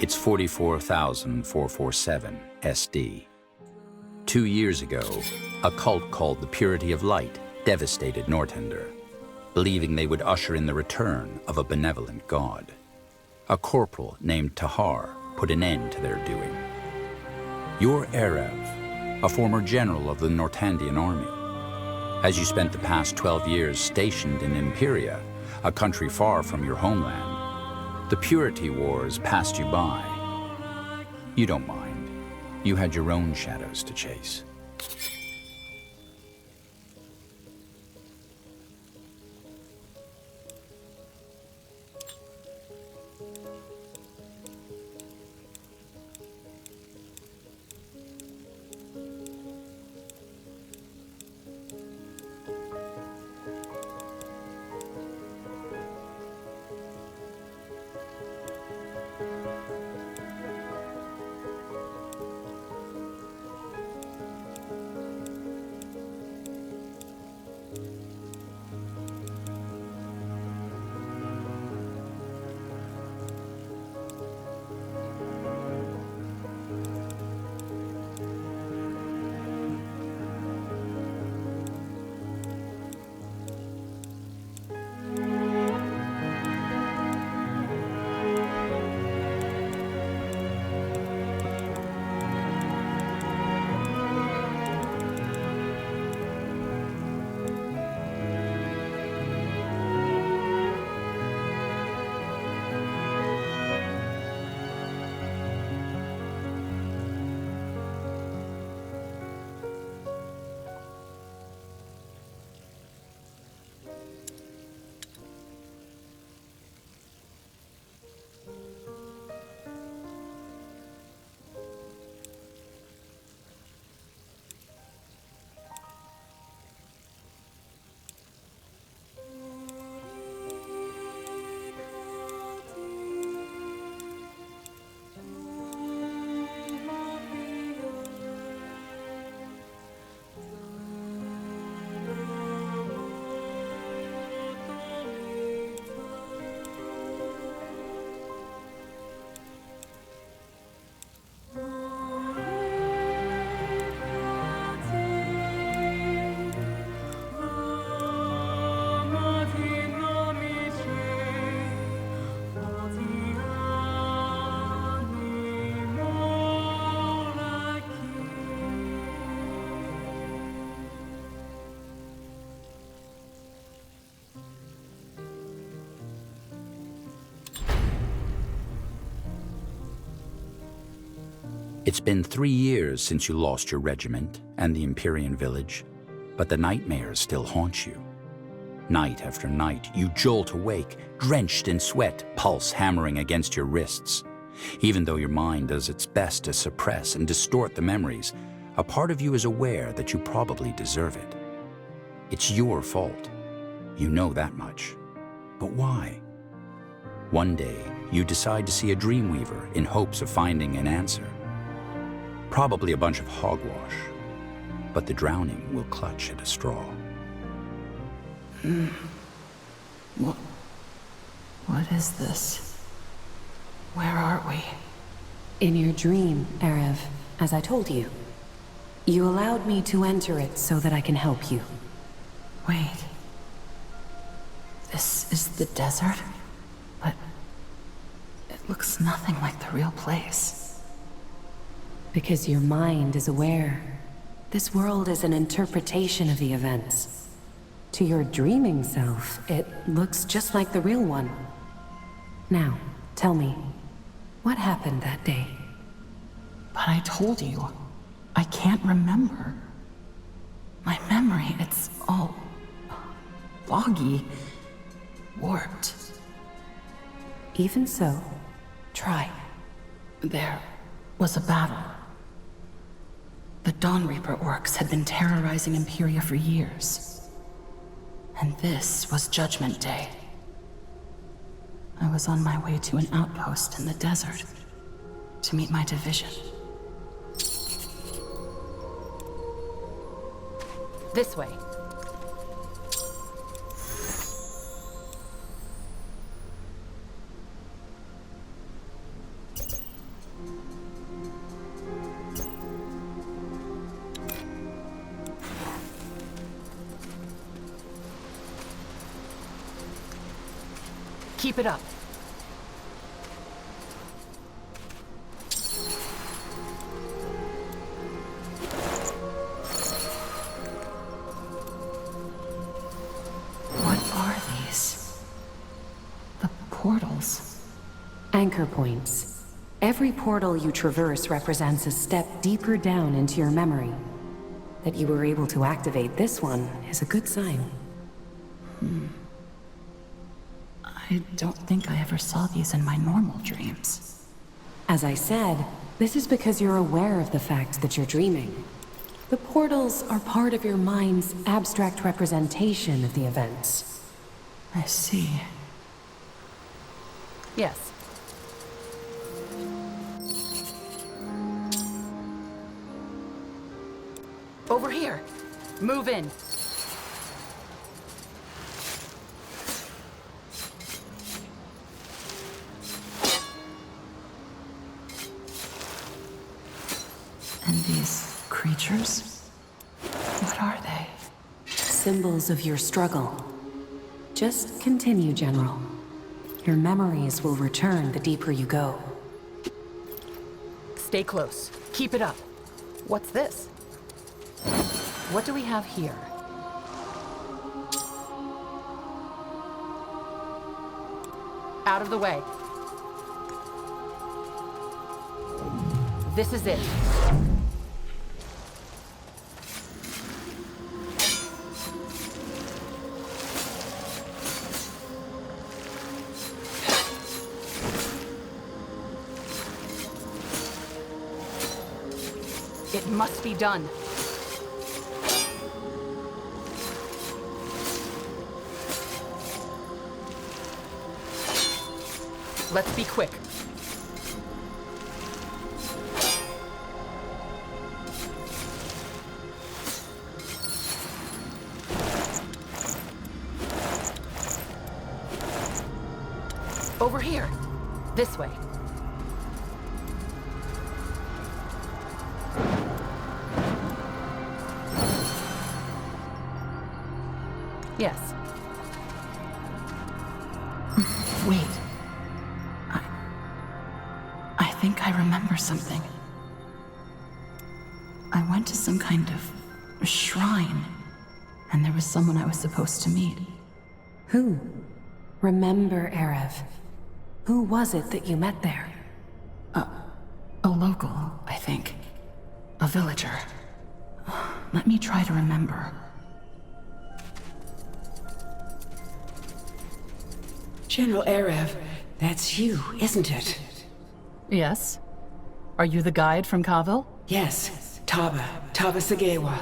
It's 44,447 SD. 2 years ago, a cult called the Purity of Light devastated Nortender, believing they would usher in the return of a benevolent god. A corporal named Tahar put an end to their doing. You're Erev, a former general of the Nortandian army. As you spent the past 12 years stationed in Imperia, a country far from your homeland, the Purity Wars passed you by. You don't mind. You had your own shadows to chase. It's been 3 years since you lost your regiment and the Empyrean village, but the nightmares still haunt you. Night after night, you jolt awake, drenched in sweat, pulse hammering against your wrists. Even though your mind does its best to suppress and distort the memories, a part of you is aware that you probably deserve it. It's your fault. You know that much. But why? One day, you decide to see a dreamweaver in hopes of finding an answer. Probably a bunch of hogwash, but the drowning will clutch at a straw. What is this? Where are we? In your dream, Erev, as I told you. You allowed me to enter it so that I can help you. Wait. This is the desert? But it looks nothing like the real place. Because your mind is aware. This world is an interpretation of the events. To your dreaming self, it looks just like the real one. Now, tell me, what happened that day? But I told you, I can't remember. My memory, it's all foggy, warped. Even so, try. There was a battle. The Dawn Reaper orcs had been terrorizing Imperia for years. And this was Judgment Day. I was on my way to an outpost in the desert to meet my division. This way. Keep it up. What are these? The portals. Anchor points. Every portal you traverse represents a step deeper down into your memory. That you were able to activate this one is a good sign. I don't think I ever saw these in my normal dreams. As I said, this is because you're aware of the fact that you're dreaming. The portals are part of your mind's abstract representation of the events. I see. Yes. Over here. Move in. And these creatures? What are they? Symbols of your struggle. Just continue, General. Your memories will return the deeper you go. Stay close. Keep it up. What's this? What do we have here? Out of the way. This is it. It must be done. Let's be quick. Over here. This way. Yes. Wait. I think I remember something. I went to some kind of shrine, and there was someone I was supposed to meet. Who? Remember, Erev. Who was it that you met there? A local, I think. A villager. Let me try to remember. General Erev, that's you, isn't it? Yes? Are you the guide from Kavil? Yes, Taba Sagewa.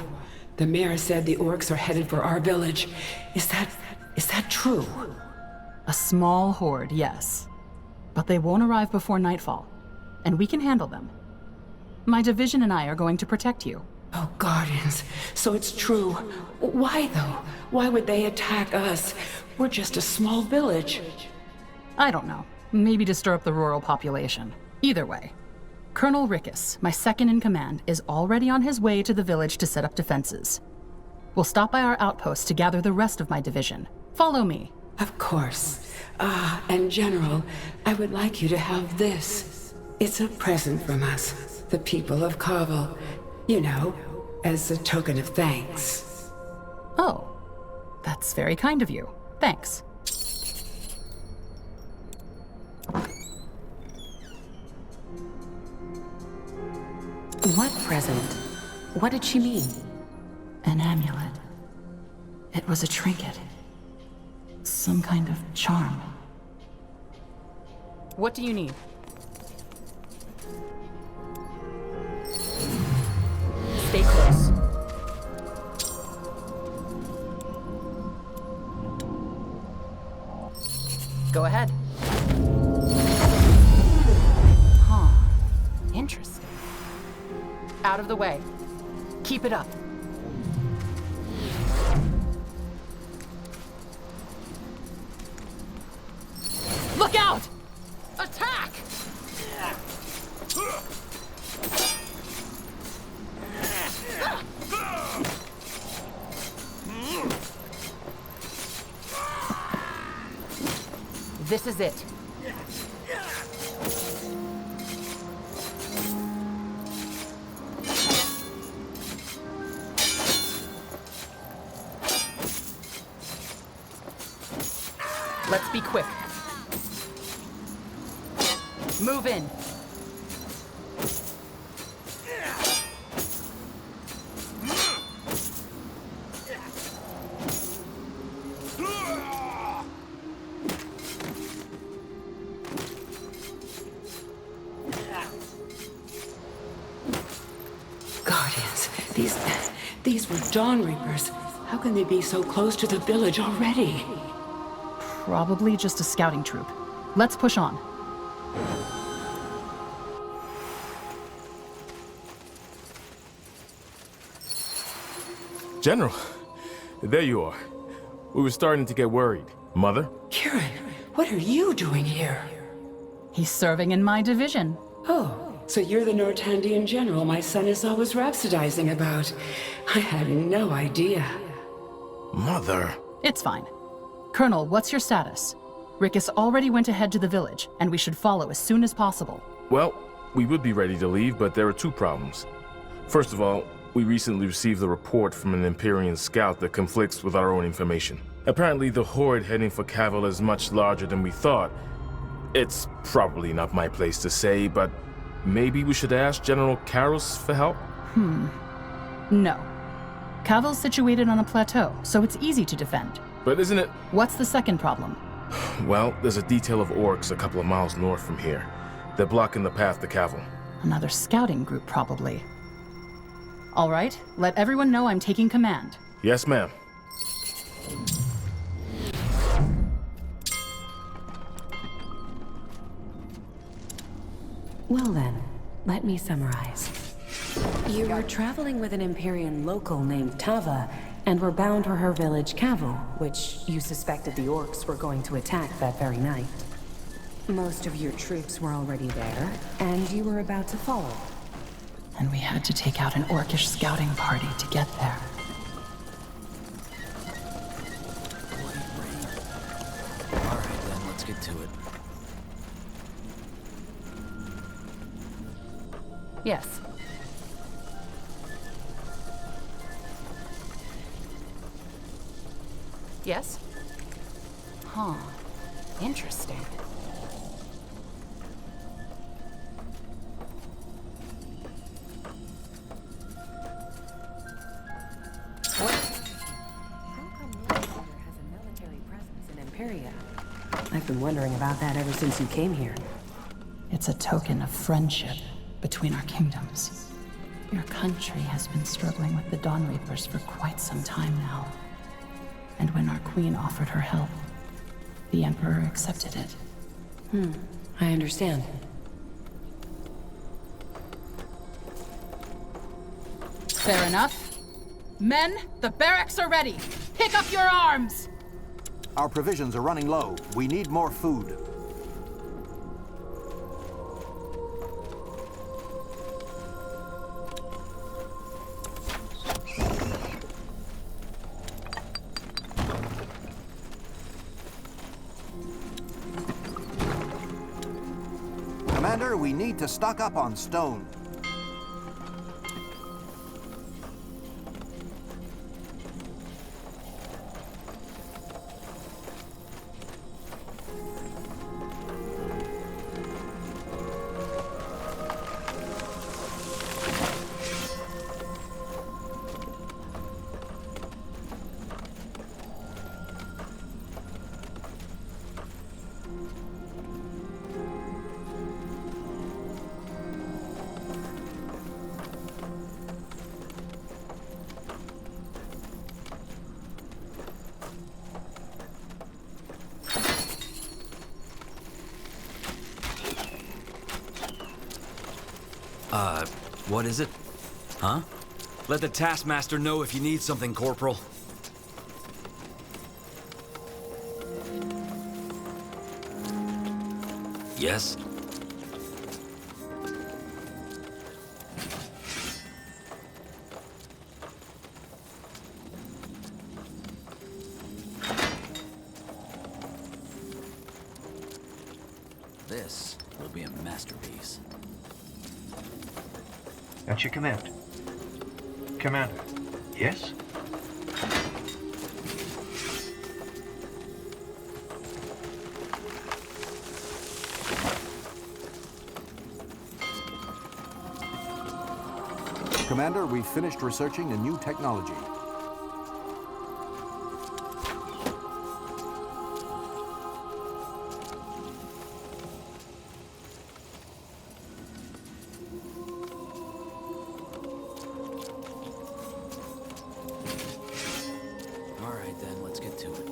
The mayor said the orcs are headed for our village. Is that true? A small horde, yes. But they won't arrive before nightfall, and we can handle them. My division and I are going to protect you. Oh, Guardians, so it's true. Why, though? Why would they attack us? We're just a small village. I don't know. Maybe to stir up the rural population. Either way. Colonel Rickus, my second in command, is already on his way to the village to set up defenses. We'll stop by our outpost to gather the rest of my division. Follow me. Of course. And General, I would like you to have this. It's a present from us, the people of Kavil. You know, as a token of thanks. Oh, that's very kind of you. Thanks. What present? What did she mean? An amulet. It was a trinket. Some kind of charm. What do you need? Stay close. Go ahead. Huh. Interesting. Out of the way. Keep it up. Look out! Attack! This is it. Let's be quick. Move in. Guardians, these were Dawn Reapers. How can they be so close to the village already? Probably just a scouting troop. Let's push on. General, there you are. We were starting to get worried. Mother? Kieran, what are you doing here? He's serving in my division. Oh, so you're the Nortandian general my son is always rhapsodizing about. I had no idea. Mother? It's fine. Colonel, what's your status? Rickus already went ahead to the village, and we should follow as soon as possible. Well, we would be ready to leave, but there are two problems. First of all, we recently received a report from an Empyrean scout that conflicts with our own information. Apparently, the horde heading for Cavil is much larger than we thought. It's probably not my place to say, but maybe we should ask General Karos for help? No. Cavil's situated on a plateau, so it's easy to defend. But isn't it? What's the second problem? Well, there's a detail of orcs a couple of miles north from here. They're blocking the path to Cavil. Another scouting group, probably. All right, let everyone know I'm taking command. Yes, ma'am. Well then, let me summarize. You were traveling with an Empyrean local named Tava, and were bound for her village Cavil, which you suspected the orcs were going to attack that very night. Most of your troops were already there, and you were about to follow. And we had to take out an orcish scouting party to get there. Alright then, let's get to it. Yes. Yes? Huh. Interesting. I've been wondering about that ever since you came here. It's a token of friendship between our kingdoms. Your country has been struggling with the Dawn Reapers for quite some time now. And when our queen offered her help, the Emperor accepted it. I understand. Fair enough. Men, the barracks are ready. Pick up your arms! Our provisions are running low. We need more food. Commander, we need to stock up on stone. What is it? Huh? Let the Taskmaster know if you need something, Corporal. Yes? This will be a masterpiece. That's your command. Commander. Yes? Commander, we've finished researching a new technology. All right, then, let's get to it.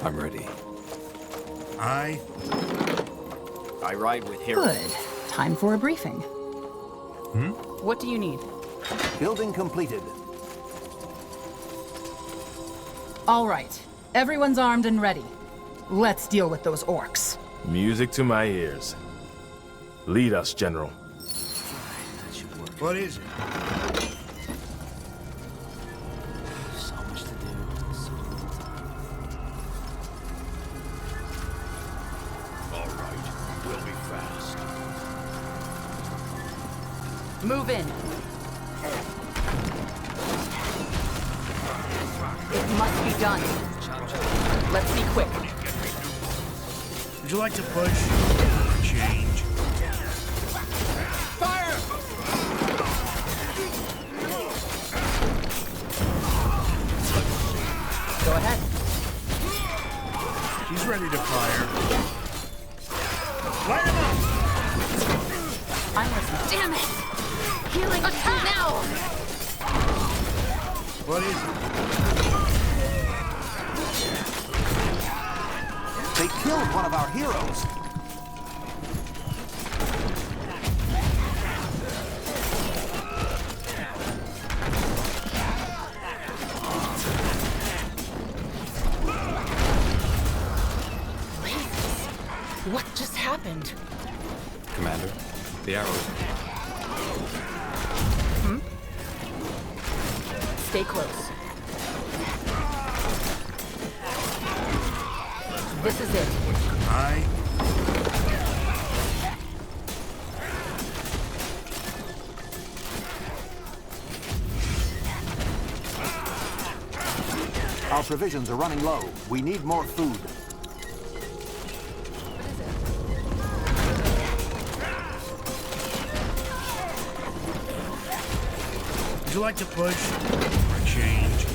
I'm ready. I ride with hero. Good. Time for a briefing. What do you need? Building completed. All right. Everyone's armed and ready. Let's deal with those orcs. Music to my ears. Lead us, General. That should work. What is it? So much to do. So little time. All right, we'll be fast. Move in. It must be done. Let's be quick. Would you like to push or change? Fire! Go ahead. He's ready to fire. Light him up! I'm listening. Damn it! Healing now! What is it? They killed one of our heroes. What just happened? Commander, the arrows. Stay close. This is it. Our provisions are running low. We need more food. Would you like to push or change?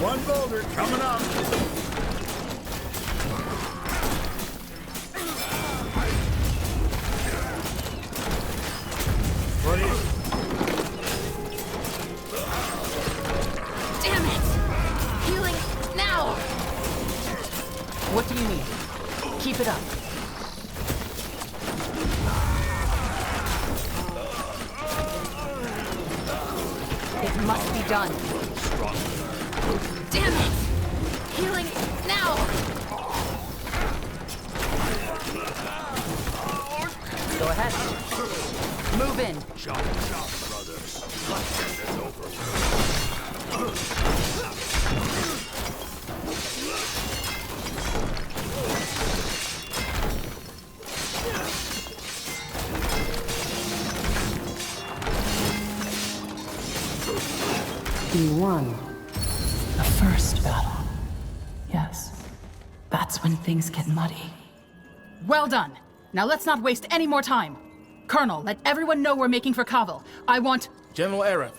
One boulder coming up. What is it? Damn it! Healing now! What do you need? Keep it up. It must be done. Damn it! Healing now! Go ahead. Move in. Chop, brothers. Let's get this over with. You won. The first battle. Yes. That's when things get muddy. Well done. Now let's not waste any more time. Colonel, let everyone know we're making for Kaval. I want... General Arev.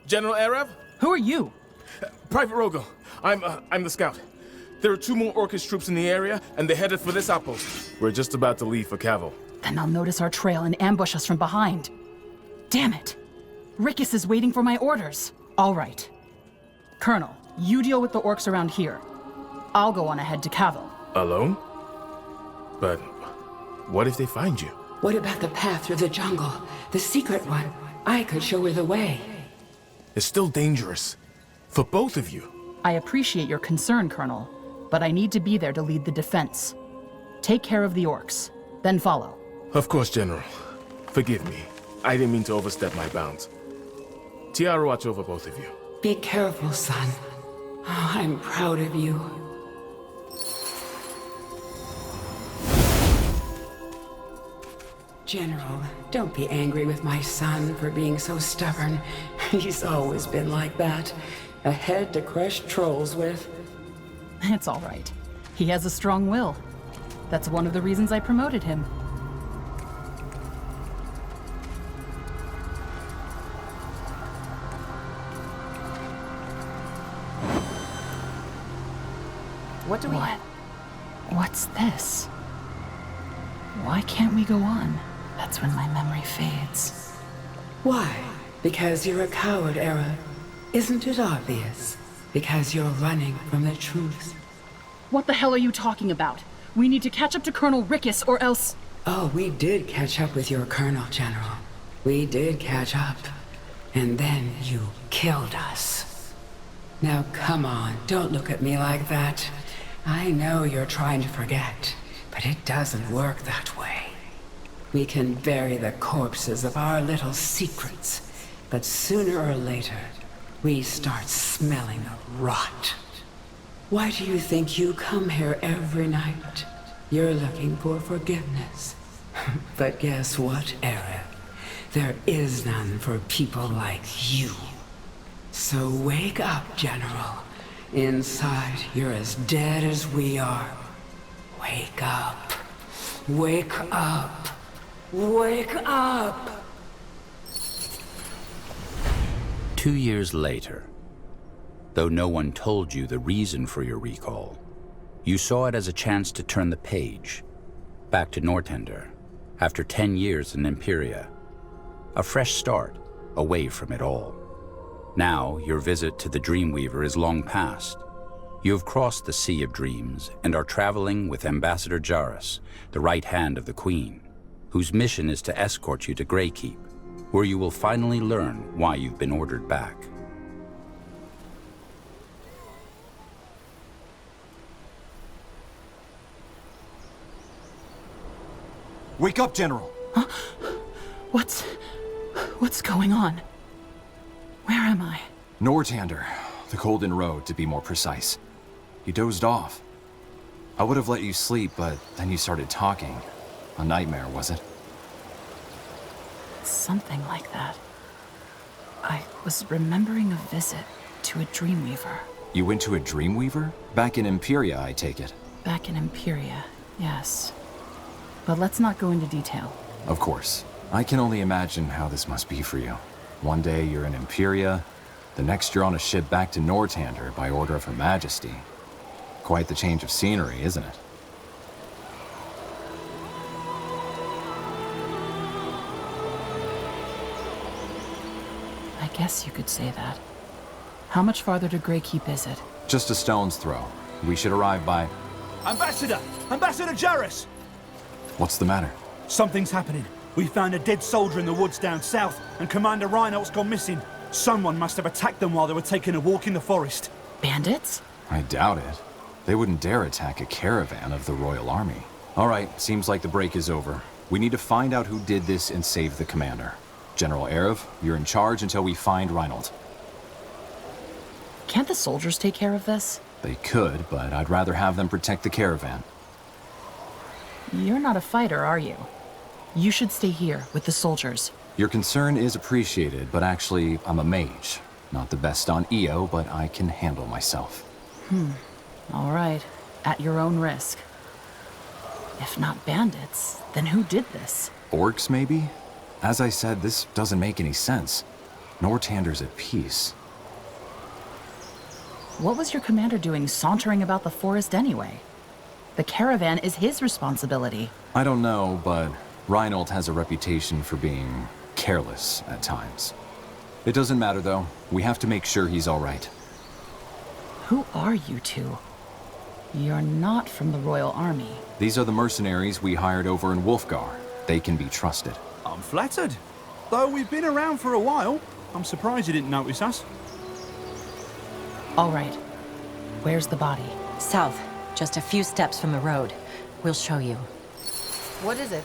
General Arev? Who are you? Private Rogel. I'm the scout. There are 2 more Orcish troops in the area, and they're headed for this outpost. We're just about to leave for Kaval. Then they'll notice our trail and ambush us from behind. Damn it. Rikus is waiting for my orders. All right. Colonel, you deal with the orcs around here. I'll go on ahead to Kaval. Alone? But what if they find you? What about the path through the jungle? The secret one? I could show her the way. It's still dangerous. For both of you. I appreciate your concern, Colonel, but I need to be there to lead the defense. Take care of the orcs, then follow. Of course, General. Forgive me. I didn't mean to overstep my bounds. Tiara, watch over both of you. Be careful, son. Oh, I'm proud of you. General, don't be angry with my son for being so stubborn. He's always been like that. A head to crush trolls with. It's all right. He has a strong will. That's one of the reasons I promoted him. What do we... What's this? Why can't we go on? That's when my memory fades. Why? Because you're a coward, Era. Isn't it obvious? Because you're running from the truth. What the hell are you talking about? We need to catch up to Colonel Rickus or else... Oh, we did catch up with your Colonel, General. We did catch up. And then you killed us. Now come on, don't look at me like that. I know you're trying to forget, but it doesn't work that way. We can bury the corpses of our little secrets, but sooner or later, we start smelling the rot. Why do you think you come here every night? You're looking for forgiveness. But guess what, Eric? There is none for people like you. So wake up, General. Inside, you're as dead as we are. Wake up. Wake up. Wake up! 2 years later, though no one told you the reason for your recall, you saw it as a chance to turn the page, back to Nortender, after 10 years in Imperia. A fresh start, away from it all. Now, your visit to the Dreamweaver is long past. You have crossed the Sea of Dreams and are traveling with Ambassador Jarrus, the right hand of the Queen, whose mission is to escort you to Greykeep, where you will finally learn why you've been ordered back. Wake up, General! Huh? What's going on? Where am I? Northander, the Golden Road, to be more precise. You dozed off. I would have let you sleep, but then you started talking. A nightmare, was it? Something like that. I was remembering a visit to a Dreamweaver. You went to a Dreamweaver? Back in Imperia, I take it. Back in Imperia, yes. But let's not go into detail. Of course. I can only imagine how this must be for you. One day you're in Imperia, the next you're on a ship back to Northander by order of Her Majesty. Quite the change of scenery, isn't it? I guess you could say that. How much farther to Greykeep is it? Just a stone's throw. We should arrive by... Ambassador! Ambassador Jarrus! What's the matter? Something's happening. We found a dead soldier in the woods down south, and Commander Reinhold's gone missing. Someone must have attacked them while they were taking a walk in the forest. Bandits? I doubt it. They wouldn't dare attack a caravan of the Royal Army. All right, seems like the break is over. We need to find out who did this and save the commander. General Erev, you're in charge until we find Reinhold. Can't the soldiers take care of this? They could, but I'd rather have them protect the caravan. You're not a fighter, are you? You should stay here with the soldiers. Your concern is appreciated, but actually, I'm a mage. Not the best on EO, but I can handle myself. All right. At your own risk. If not bandits, then who did this? Orcs, maybe? As I said, this doesn't make any sense. Northander's at peace. What was your commander doing sauntering about the forest anyway? The caravan is his responsibility. I don't know, but Reinhold has a reputation for being careless at times. It doesn't matter, though. We have to make sure he's all right. Who are you two? You're not from the Royal Army. These are the mercenaries we hired over in Wolfgar. They can be trusted. I'm flattered. Though we've been around for a while, I'm surprised you didn't notice us. All right. Where's the body? South. Just a few steps from the road. We'll show you. What is it?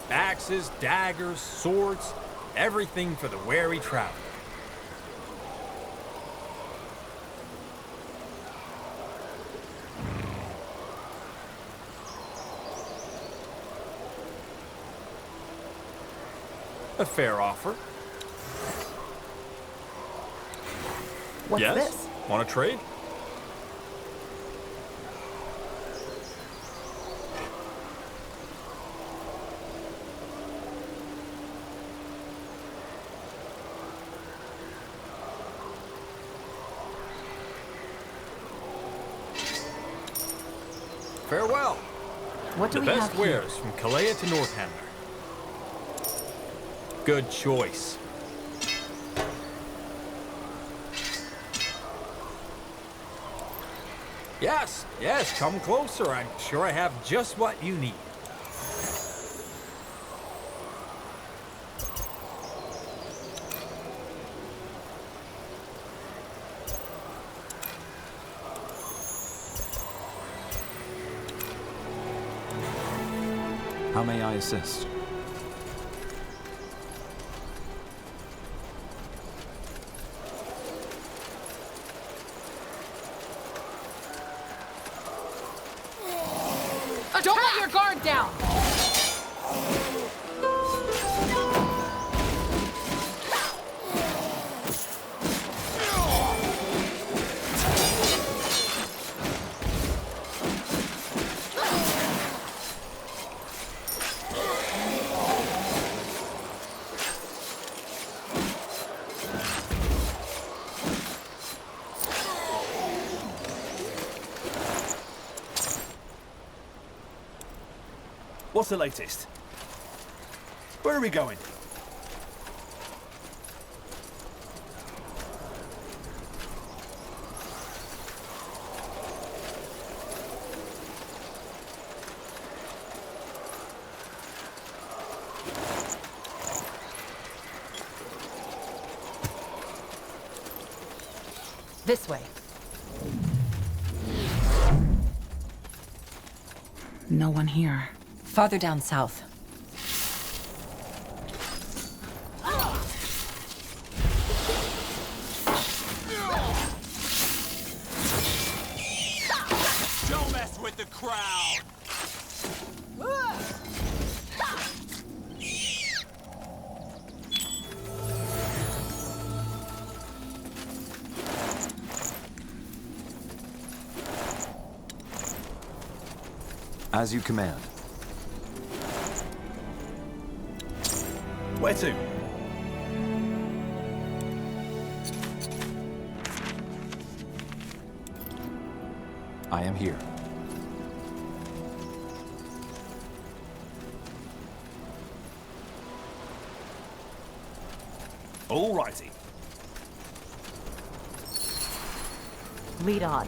Axes, daggers, swords, everything for the wary traveler. A fair offer. What's yes? this? Want to trade? Farewell. What do the we have best here? wares from Kalea to Northander. Good choice. Yes, yes, come closer. I'm sure I have just what you need. How may I assist? Don't let your guard down! What's the latest? Where are we going? This way. No one here. Farther down south. Don't mess with the crowd! As you command. Where to? I am here. All righty. Lead on.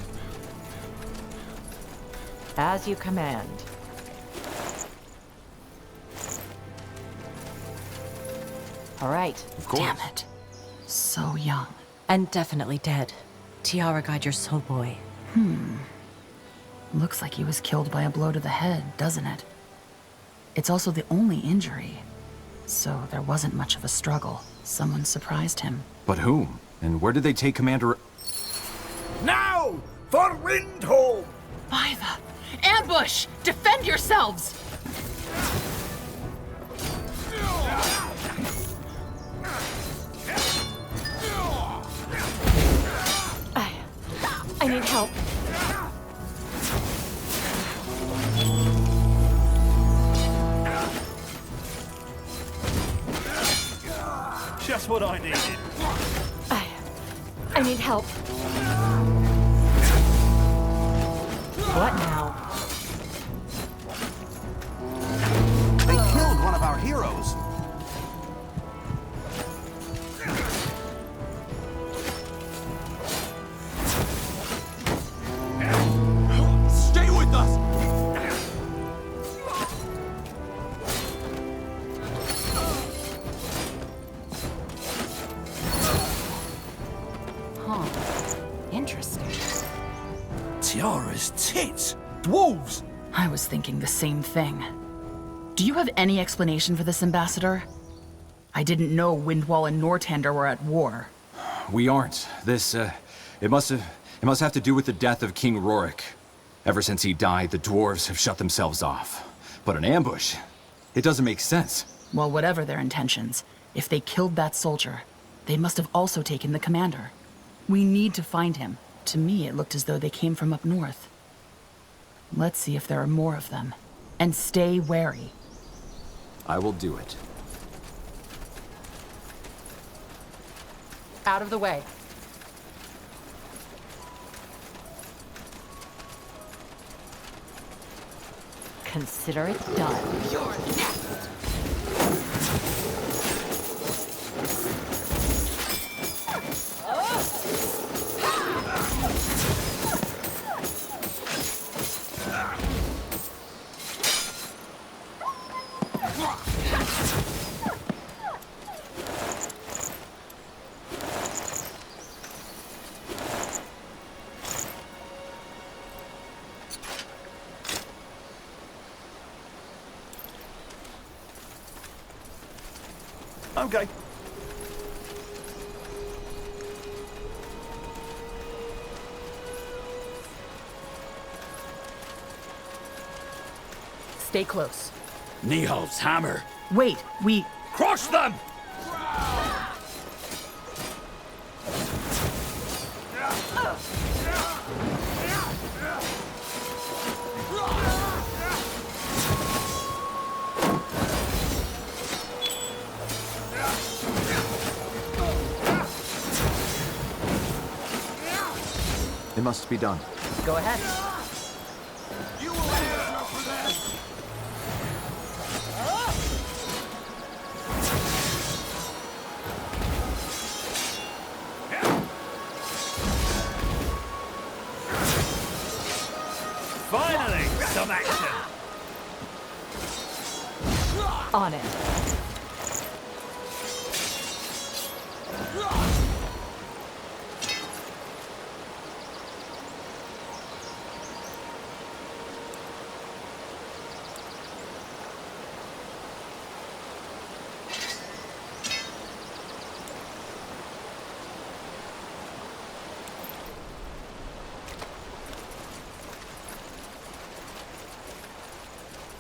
As you command. All right. Of course. Damn it. So young. And definitely dead. Tiara guide your soul boy. Looks like he was killed by a blow to the head, doesn't it? It's also the only injury. So there wasn't much of a struggle. Someone surprised him. But whom? And where did they take Commander... Now! For Windholm! By the... Ambush! Defend yourselves! I need help. Just what I needed. I need help. What now? They killed one of our heroes. Stay with us! Interesting. Tiara's tits! Dwarves! I was thinking the same thing. Do you have any explanation for this, Ambassador? I didn't know Windwall and Northander were at war. We aren't. It must have to do with the death of King Rorik. Ever since he died, the dwarves have shut themselves off. But an ambush? It doesn't make sense. Well, whatever their intentions, if they killed that soldier, they must have also taken the commander. We need to find him. To me, it looked as though they came from up north. Let's see if there are more of them. And stay wary. I will do it. Out of the way. Consider it done. You're next. Okay. Stay close. Nihal's hammer. Wait, we... Crush them! It must be done. Go ahead. You will answer for that! Finally, some action! On it.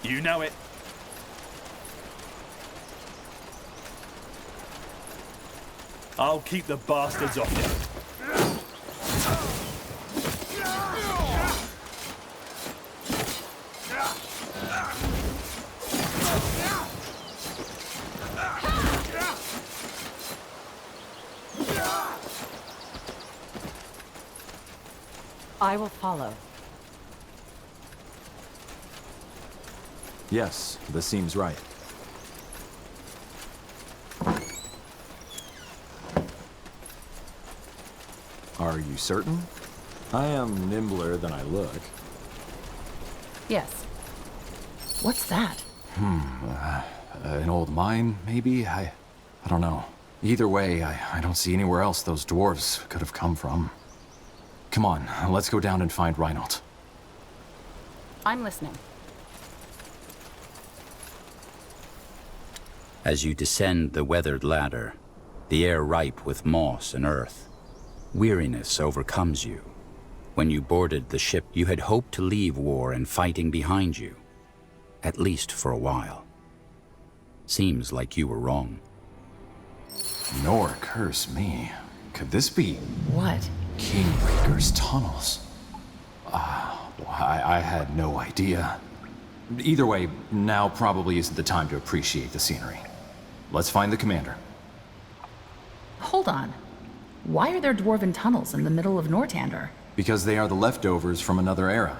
You know it. I'll keep the bastards off you. I will follow. Yes, this seems right. Are you certain? I am nimbler than I look. Yes. What's that? An old mine, maybe? I don't know. Either way, I don't see anywhere else those dwarves could have come from. Come on, let's go down and find Reinhold. I'm listening. As you descend the weathered ladder, the air ripe with moss and earth, weariness overcomes you. When you boarded the ship, you had hoped to leave war and fighting behind you, at least for a while. Seems like you were wrong. Nor curse me. Could this be... What? Kingbreaker's tunnels. I had no idea. Either way, now probably isn't the time to appreciate the scenery. Let's find the commander. Hold on. Why are there dwarven tunnels in the middle of Nortander? Because they are the leftovers from another era.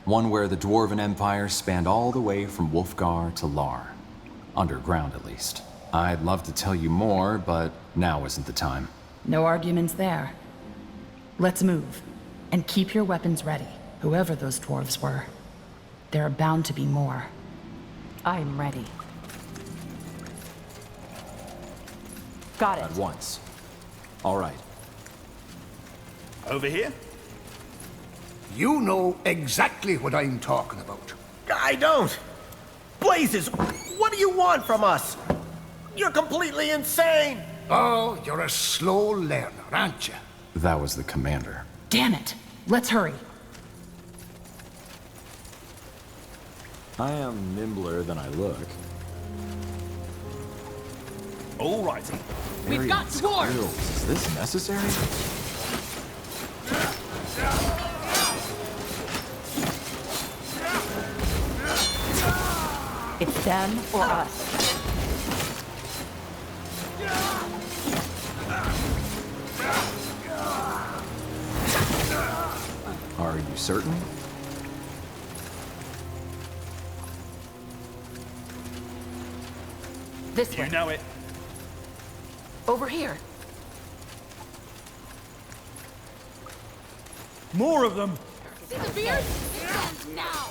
One where the Dwarven Empire spanned all the way from Wolfgar to Lar. Underground, at least. I'd love to tell you more, but now isn't the time. No arguments there. Let's move. And keep your weapons ready, whoever those dwarves were. There are bound to be more. I'm ready. Got it. At once. All right. Over here? You know exactly what I'm talking about. I don't. Blazes, what do you want from us? You're completely insane. Oh, you're a slow learner, aren't you? That was the commander. Damn it! Let's hurry. I am nimbler than I look. Alrighty. We've got dwarves! Is this necessary? It's them or us. Are you certain? This way. You know it. Over here. More of them! See the beard? It ends now!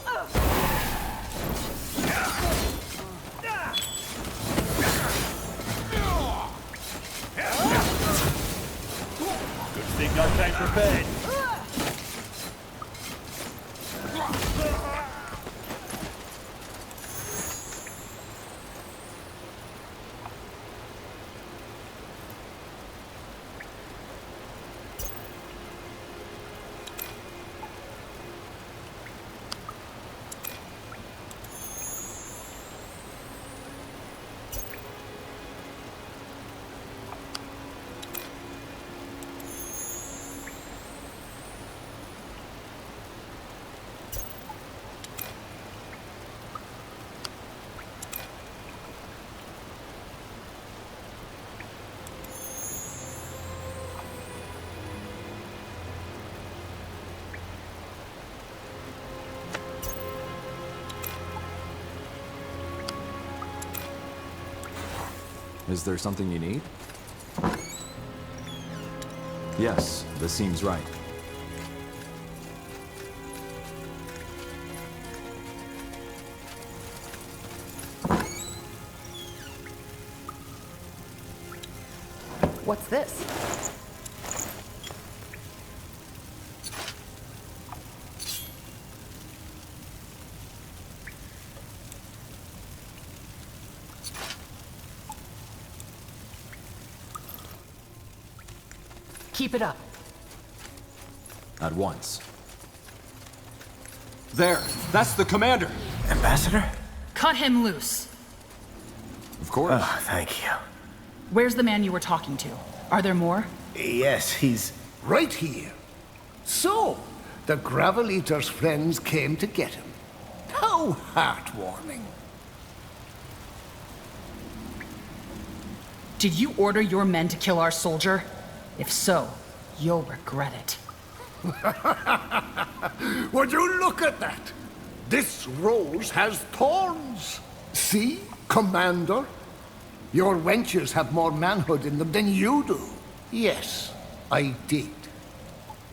Good thing I came prepared. Is there something you need? Yes, this seems right. What's this? Keep it up. At once. There! That's the commander! Ambassador? Cut him loose. Of course. Oh, thank you. Where's the man you were talking to? Are there more? Yes, he's right here. So, the Gravel Eater's friends came to get him. How heartwarming. Did you order your men to kill our soldier? If so, you'll regret it. Would you look at that? This rose has thorns. See, Commander? Your wenches have more manhood in them than you do. Yes, I did.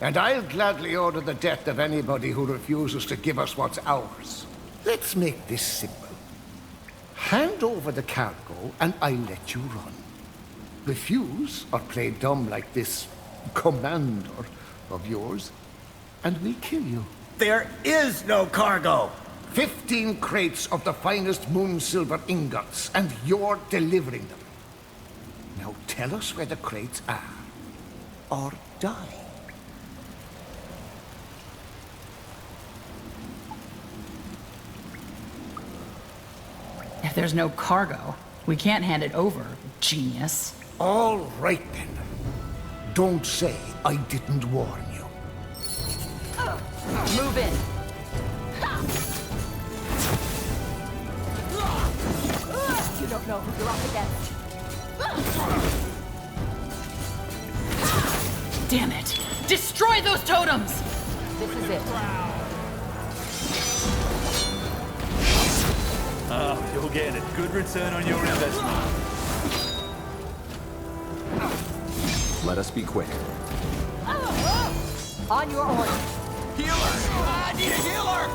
And I'll gladly order the death of anybody who refuses to give us what's ours. Let's make this simple. Hand over the cargo and I'll let you run. Refuse or play dumb like this commander of yours, and we kill you. There is no cargo! 15 crates of the finest moon silver ingots, and you're delivering them. Now tell us where the crates are, or die. If there's no cargo, we can't hand it over, genius. All right then. Don't say I didn't warn you. Move in. You don't know who you're up against. Damn it! Destroy those totems! This is it. Oh, you're getting a good return on your investment. Let us be quick. On your order. Healer! I need a healer!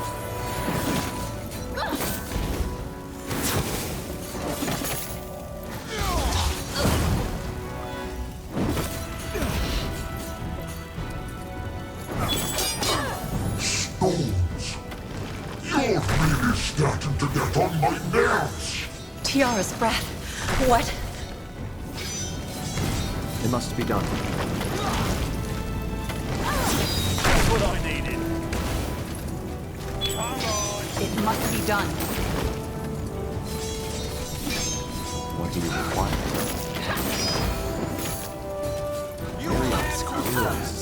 Stones! You're really starting to get on my nerves! Tiara's breath. What? It must be done. That's what I needed. Come on. It must be done. What do you require?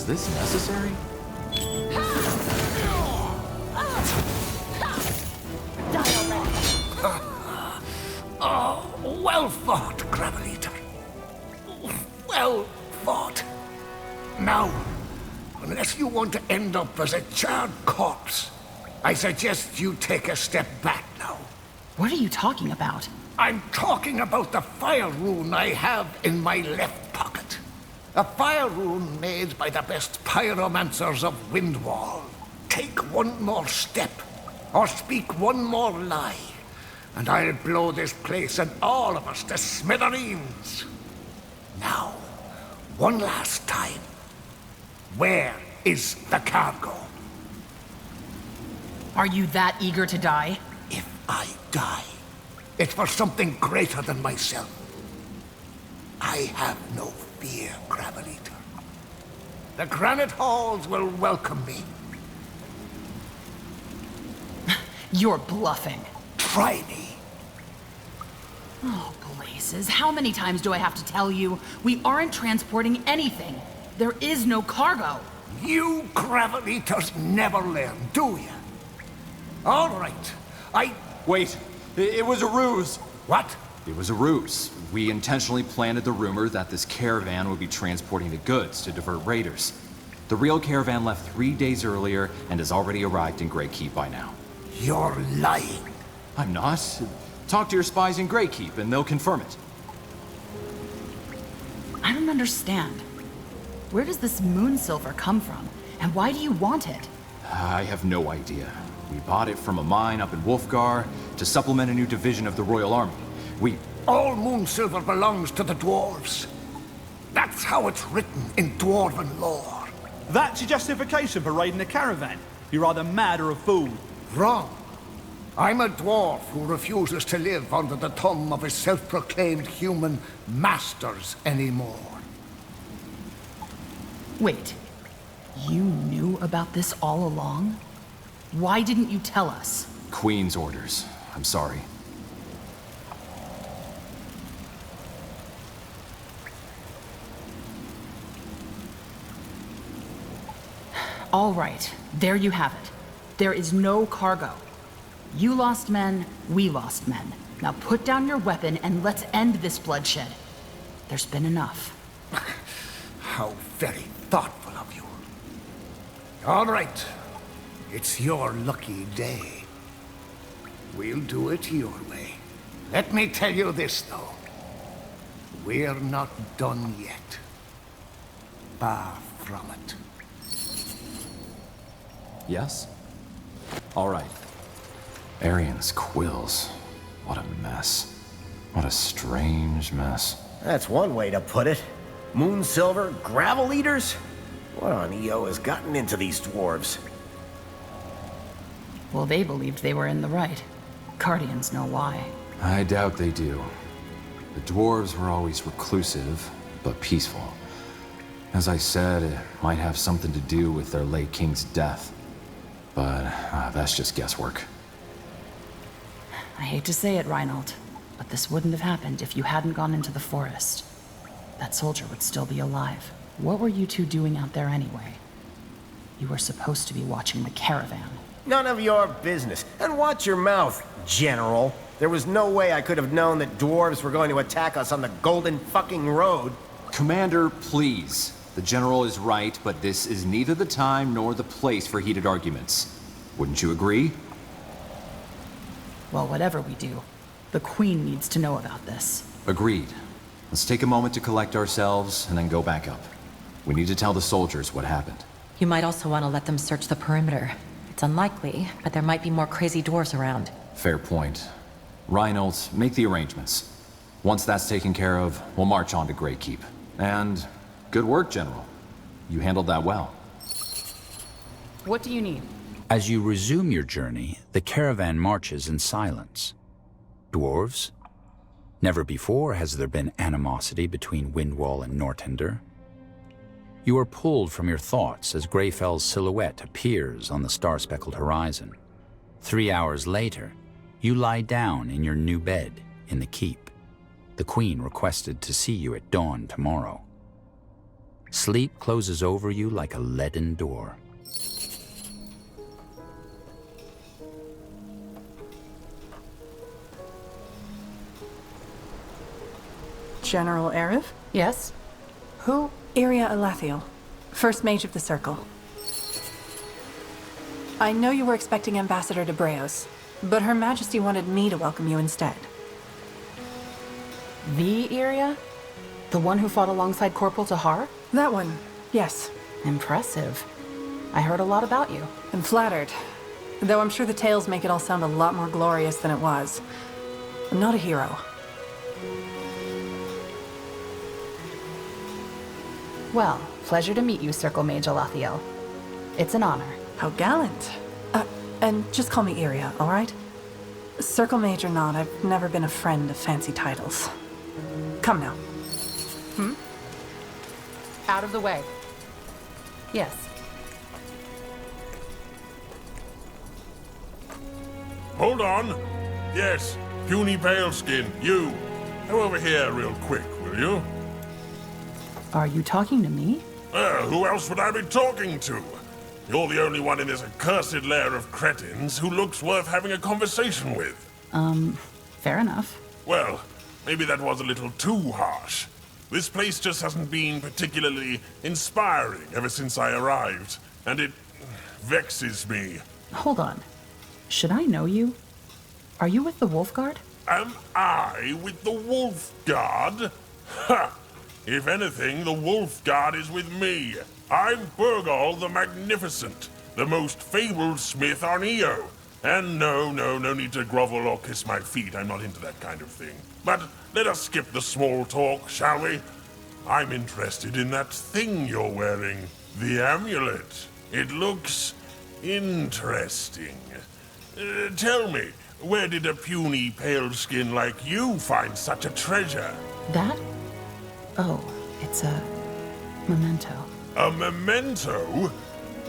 Was this necessary? Oh, well fought, Gravel-Eater. Well fought. Now, unless you want to end up as a charred corpse, I suggest you take a step back now. What are you talking about? I'm talking about the fire rune I have in my left pocket. A fire rune made by the best pyromancers of Windwall. Take one more step, or speak one more lie, and I'll blow this place and all of us to smithereens. Now, one last time. Where is the cargo? Are you that eager to die? If I die, it's for something greater than myself. I have no fear, Gravel-Eater. The granite halls will welcome me. You're bluffing. Try me. Oh, blazes. How many times do I have to tell you? We aren't transporting anything. There is no cargo. You Gravel-Eaters never learn, do you? All right. Wait. It was a ruse. What? It was a ruse. We intentionally planted the rumor that this caravan would be transporting the goods to divert raiders. The real caravan left 3 days earlier and has already arrived in Greykeep by now. You're lying. I'm not. Talk to your spies in Greykeep and they'll confirm it. I don't understand. Where does this moon silver come from? And why do you want it? I have no idea. We bought it from a mine up in Wolfgar to supplement a new division of the Royal Army. All moon silver belongs to the dwarves. That's how it's written in dwarven lore. That's your justification for raiding a caravan? You're either mad or a fool. Wrong. I'm a dwarf who refuses to live under the thumb of his self-proclaimed human masters anymore. Wait. You knew about this all along? Why didn't you tell us? Queen's orders. I'm sorry. All right, there you have it. There is no cargo. You lost men, we lost men. Now put down your weapon and let's end this bloodshed. There's been enough. How very thoughtful of you. All right. It's your lucky day. We'll do it your way. Let me tell you this, though. We're not done yet. Far from it. Yes? All right. Arian's quills. What a mess. What a strange mess. That's one way to put it. Moon silver, Gravel-Eaters? What on EO has gotten into these dwarves? Well, they believed they were in the right. Guardians know why. I doubt they do. The dwarves were always reclusive, but peaceful. As I said, it might have something to do with their late king's death. But that's just guesswork. I hate to say it, Reinhold, but this wouldn't have happened if you hadn't gone into the forest. That soldier would still be alive. What were you two doing out there anyway? You were supposed to be watching the caravan. None of your business. And watch your mouth, General. There was no way I could have known that dwarves were going to attack us on the Golden fucking Road. Commander, please. The General is right, but this is neither the time nor the place for heated arguments. Wouldn't you agree? Well, whatever we do, the Queen needs to know about this. Agreed. Let's take a moment to collect ourselves and then go back up. We need to tell the soldiers what happened. You might also want to let them search the perimeter. It's unlikely, but there might be more crazy dwarves around. Fair point. Reinhold, make the arrangements. Once that's taken care of, we'll march on to Greykeep. And good work, General. You handled that well. What do you need? As you resume your journey, the caravan marches in silence. Dwarves? Never before has there been animosity between Windwall and Nortender. You are pulled from your thoughts as Greyfell's silhouette appears on the star-speckled horizon. 3 hours later, you lie down in your new bed in the keep. The Queen requested to see you at dawn tomorrow. Sleep closes over you like a leaden door. General Arif? Yes? Who? Iria Alathiel, First Mage of the Circle. I know you were expecting Ambassador de Breos, but Her Majesty wanted me to welcome you instead. The Iria? The one who fought alongside Corporal Tahar? That one, yes. Impressive. I heard a lot about you. I'm flattered. Though I'm sure the tales make it all sound a lot more glorious than it was. I'm not a hero. Well, pleasure to meet you, Circle Mage Alathiel. It's an honor. How gallant. And just call me Iria, all right? Circle Mage or not, I've never been a friend of fancy titles. Come now. Out of the way. Yes. Hold on. Yes, puny paleskin, you. Come over here real quick, will you? Are you talking to me? Who else would I be talking to? You're the only one in this accursed lair of cretins who looks worth having a conversation with. Fair enough. Well, maybe that was a little too harsh. This place just hasn't been particularly inspiring ever since I arrived, and it vexes me. Hold on. Should I know you? Are you with the Wolf Guard? Am I with the Wolf Guard? Ha! If anything, the Wolf Guard is with me. I'm Burgal the Magnificent, the most fabled smith on Io. And no need to grovel or kiss my feet. I'm not into that kind of thing. But let us skip the small talk, shall we? I'm interested in that thing you're wearing. The amulet. It looks interesting. Tell me, where did a puny pale skin like you find such a treasure? That? Oh, it's a memento. A memento?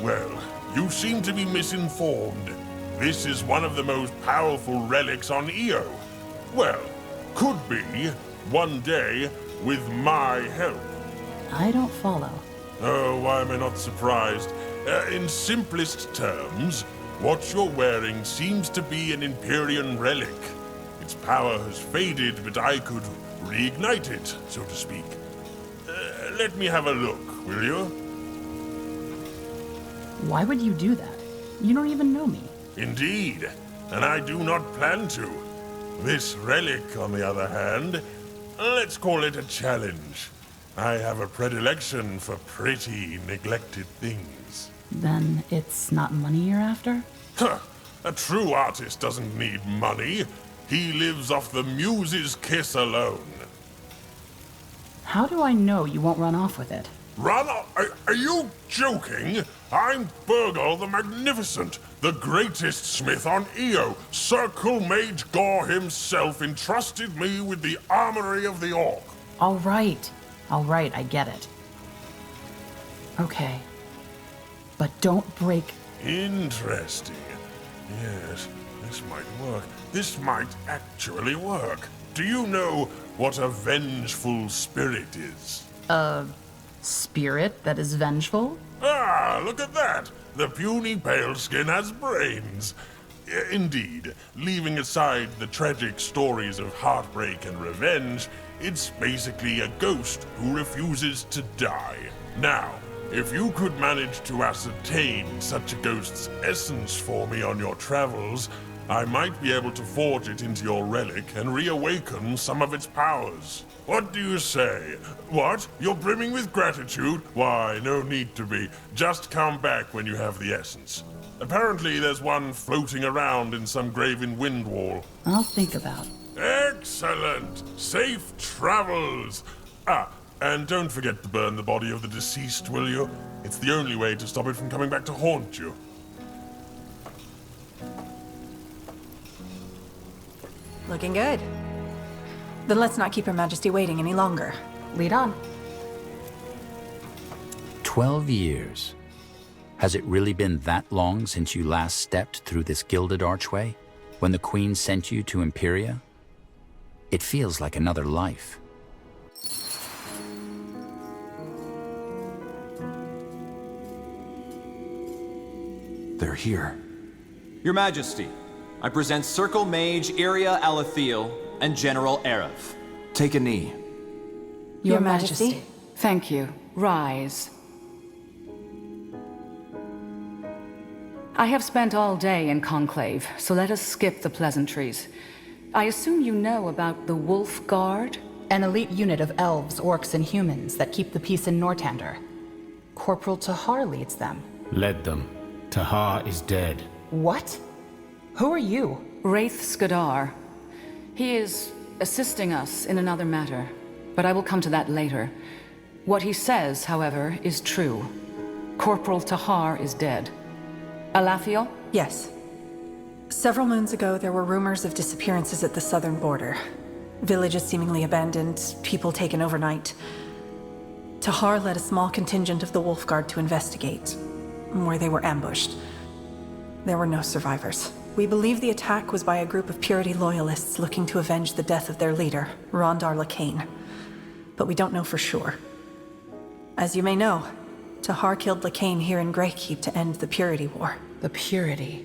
Well, you seem to be misinformed. This is one of the most powerful relics on Io. Well, could be, one day, with my help. I don't follow. Oh, why am I not surprised? In simplest terms, what you're wearing seems to be an Empyrean relic. Its power has faded, but I could reignite it, so to speak. Let me have a look, will you? Why would you do that? You don't even know me. Indeed, and I do not plan to. This relic, on the other hand, let's call it a challenge. I have a predilection for pretty, neglected things. Then it's not money you're after? Huh. A true artist doesn't need money. He lives off the muse's kiss alone. How do I know you won't run off with it? Run off? Are you joking? I'm Burgal the Magnificent, the greatest smith on Io. Circle Mage Gore himself entrusted me with the armory of the Orc. All right, I get it. Okay. But don't break... Interesting. Yes, this might work. This might actually work. Do you know what a vengeful spirit is? A spirit that is vengeful? Ah, look at that! The puny paleskin has brains. Indeed, leaving aside the tragic stories of heartbreak and revenge, it's basically a ghost who refuses to die. Now, if you could manage to ascertain such a ghost's essence for me on your travels, I might be able to forge it into your relic and reawaken some of its powers. What do you say? What? You're brimming with gratitude? Why, no need to be. Just come back when you have the essence. Apparently there's one floating around in some graven wind wall. I'll think about. Excellent! Safe travels! Ah, and don't forget to burn the body of the deceased, will you? It's the only way to stop it from coming back to haunt you. Looking good. Then let's not keep Her Majesty waiting any longer. Lead on. 12 years. Has it really been that long since you last stepped through this gilded archway? When the Queen sent you to Imperia? It feels like another life. They're here. Your Majesty, I present Circle Mage Iria Alathiel and General Erev. Take a knee. Your Majesty. Thank you. Rise. I have spent all day in Conclave, so let us skip the pleasantries. I assume you know about the Wolf Guard? An elite unit of elves, orcs, and humans that keep the peace in Nortander. Corporal Tahar leads them. Led them. Tahar is dead. What? Who are you? Wraith Skadar. He is assisting us in another matter, but I will come to that later. What he says, however, is true. Corporal Tahar is dead. Alathiel? Yes. Several moons ago, there were rumors of disappearances at the southern border. Villages seemingly abandoned, people taken overnight. Tahar led a small contingent of the Wolf Guard to investigate, where they were ambushed. There were no survivors. We believe the attack was by a group of Purity loyalists looking to avenge the death of their leader, Rondar Lacane. But we don't know for sure. As you may know, Tahar killed Lacane here in Greykeep to end the Purity War. The Purity.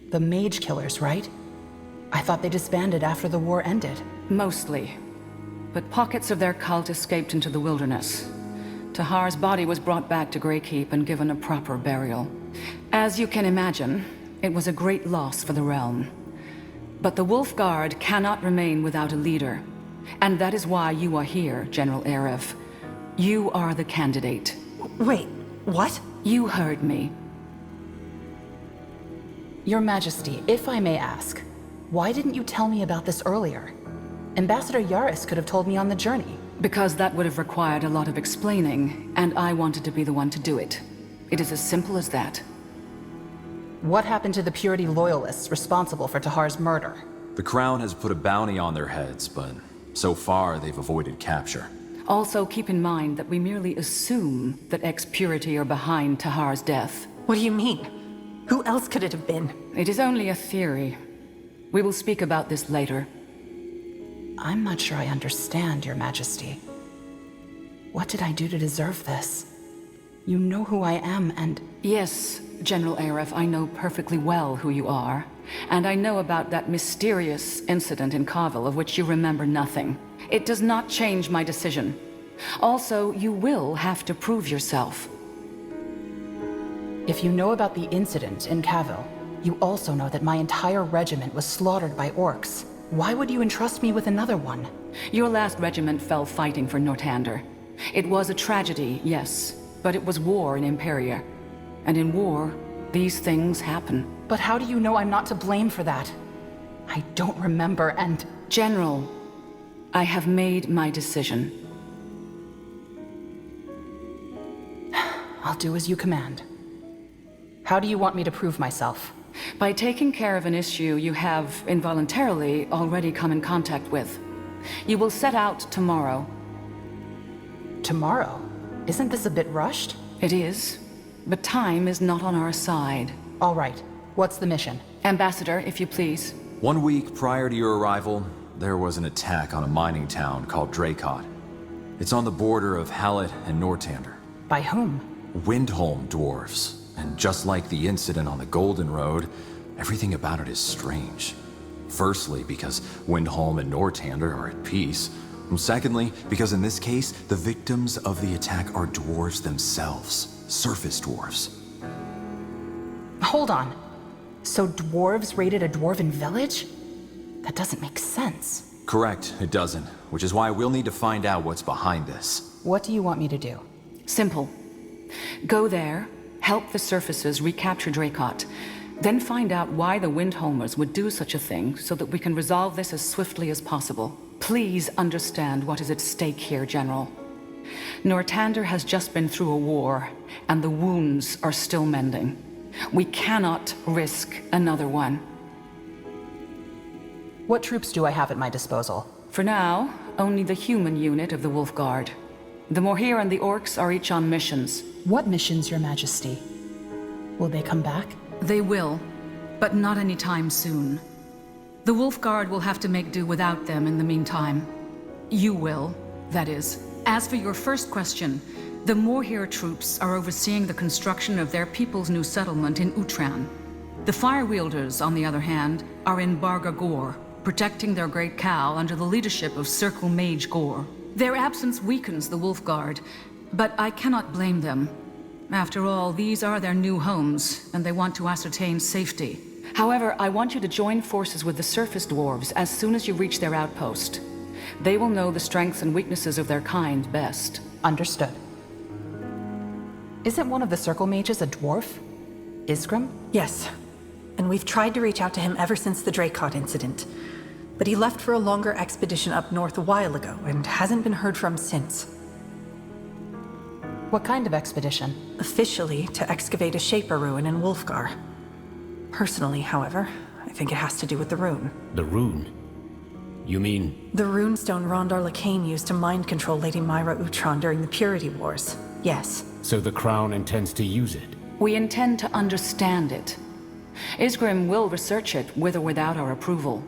The Mage Killers, right? I thought they disbanded after the war ended. Mostly. But pockets of their cult escaped into the wilderness. Tahar's body was brought back to Greykeep and given a proper burial. As you can imagine, it was a great loss for the realm. But the Wolf Guard cannot remain without a leader. And that is why you are here, General Erev. You are the candidate. Wait, what? You heard me. Your Majesty, if I may ask, why didn't you tell me about this earlier? Ambassador Yaris could have told me on the journey. Because that would have required a lot of explaining, and I wanted to be the one to do it. It is as simple as that. What happened to the Purity loyalists responsible for Tahar's murder? The Crown has put a bounty on their heads, but so far they've avoided capture. Also, keep in mind that we merely assume that ex-Purity are behind Tahar's death. What do you mean? Who else could it have been? It is only a theory. We will speak about this later. I'm not sure I understand, Your Majesty. What did I do to deserve this? You know who I am, and... Yes, General Erev, I know perfectly well who you are. And I know about that mysterious incident in Carvel of which you remember nothing. It does not change my decision. Also, you will have to prove yourself. If you know about the incident in Cavill, you also know that my entire regiment was slaughtered by orcs. Why would you entrust me with another one? Your last regiment fell fighting for Nortander. It was a tragedy, yes, but it was war in Imperia. And in war, these things happen. But how do you know I'm not to blame for that? I don't remember, and... General, I have made my decision. I'll do as you command. How do you want me to prove myself? By taking care of an issue you have, involuntarily, already come in contact with. You will set out tomorrow. Tomorrow? Isn't this a bit rushed? It is, but time is not on our side. All right. What's the mission? Ambassador, if you please. 1 week prior to your arrival, there was an attack on a mining town called Dracot. It's on the border of Hallett and Nortander. By whom? Windholm dwarves. And just like the incident on the Golden Road, everything about it is strange. Firstly, because Windholm and Nortander are at peace. And secondly, because in this case, the victims of the attack are dwarves themselves. Surface dwarves. Hold on. So dwarves raided a dwarven village? That doesn't make sense. Correct, it doesn't. Which is why we'll need to find out what's behind this. What do you want me to do? Simple. Go there, help the surfaces recapture Dracot, then find out why the Windholmers would do such a thing so that we can resolve this as swiftly as possible. Please understand what is at stake here, General. Nortander has just been through a war, and the wounds are still mending. We cannot risk another one. What troops do I have at my disposal? For now, only the human unit of the Wolf Guard. The Morhir and the Orcs are each on missions. What missions, Your Majesty? Will they come back? They will, but not anytime soon. The Wolf Guard will have to make do without them in the meantime. You will, that is. As for your first question, the Morhir troops are overseeing the construction of their people's new settlement in Utran. The Fire Wielders, on the other hand, are in Barga Gor, protecting their great cow under the leadership of Circle Mage Gor. Their absence weakens the Wolf Guard, but I cannot blame them. After all, these are their new homes, and they want to ascertain safety. However, I want you to join forces with the Surface Dwarves as soon as you reach their outpost. They will know the strengths and weaknesses of their kind best. Understood. Isn't one of the Circle Mages a dwarf? Isgrim? Yes. And we've tried to reach out to him ever since the Dracot incident. But he left for a longer expedition up north a while ago, and hasn't been heard from since. What kind of expedition? Officially, to excavate a Shaper ruin in Wolfgar. Personally, however, I think it has to do with the rune. The rune? You mean... The runestone Rondar Lacane used to mind control Lady Myra Utron during the Purity Wars. Yes. So the Crown intends to use it? We intend to understand it. Isgrim will research it, with or without our approval.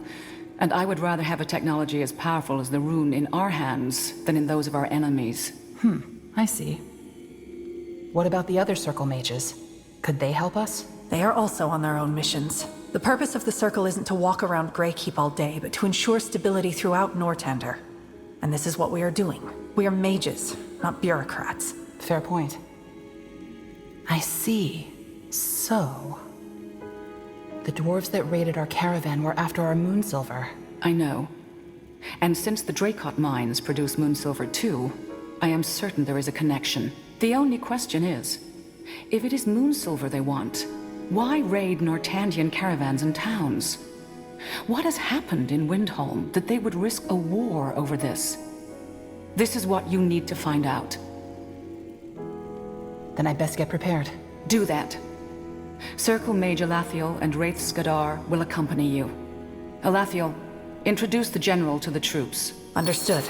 And I would rather have a technology as powerful as the rune in our hands than in those of our enemies. I see. What about the other Circle Mages? Could they help us? They are also on their own missions. The purpose of the Circle isn't to walk around Greykeep all day, but to ensure stability throughout Nortander. And this is what we are doing. We are mages, not bureaucrats. Fair point. I see. So... the dwarves that raided our caravan were after our moonsilver. I know. And since the Dracot mines produce moonsilver too, I am certain there is a connection. The only question is, if it is moonsilver they want, why raid Nortandian caravans and towns? What has happened in Windholm that they would risk a war over this? This is what you need to find out. Then I best get prepared. Do that. Circle Mage Alathiel and Wraith Skadar will accompany you. Alathiel, introduce the General to the troops. Understood.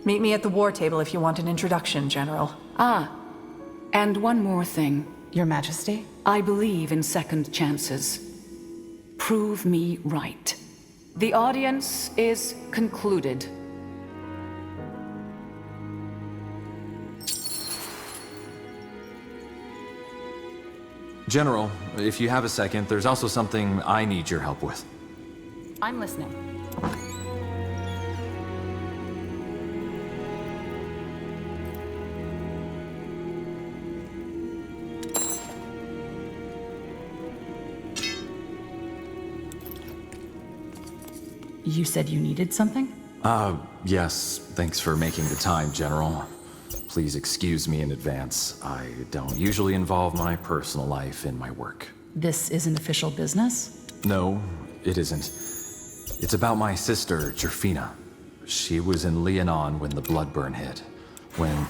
Meet me at the war table if you want an introduction, General. Ah, and one more thing. Your Majesty? I believe in second chances. Prove me right. The audience is concluded. General, if you have a second, there's also something I need your help with. I'm listening. You said you needed something? Yes. Thanks for making the time, General. Please excuse me in advance. I don't usually involve my personal life in my work. This isn't official business? No, it isn't. It's about my sister, Jerfina. She was in Leonon when the Bloodburn hit. When...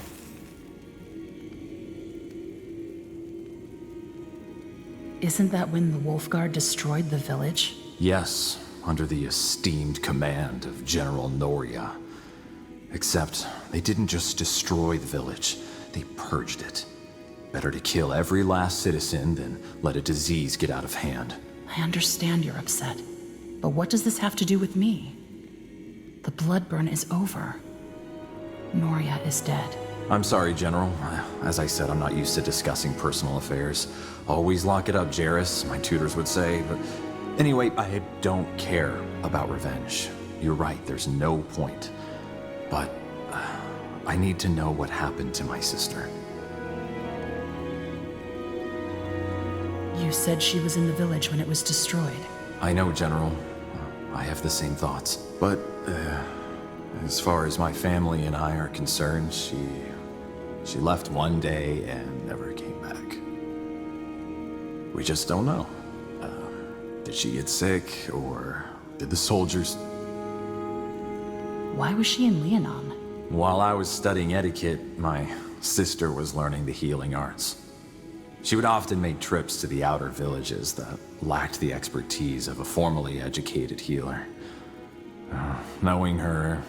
Isn't that when the Wolfguard destroyed the village? Yes, under the esteemed command of General Noria. Except, they didn't just destroy the village, they purged it. Better to kill every last citizen than let a disease get out of hand. I understand you're upset, but what does this have to do with me? The Bloodburn is over. Noria is dead. I'm sorry, General. As I said, I'm not used to discussing personal affairs. Always lock it up, Jarrus, my tutors would say, but... Anyway, I don't care about revenge. You're right, there's no point. But I need to know what happened to my sister. You said she was in the village when it was destroyed. I know, General. I have the same thoughts. But as far as my family and I are concerned, she left one day and never came back. We just don't know. Did she get sick, or did the soldiers... Why was she in Leonon? While I was studying etiquette, my sister was learning the healing arts. She would often make trips to the outer villages that lacked the expertise of a formally educated healer. Knowing her,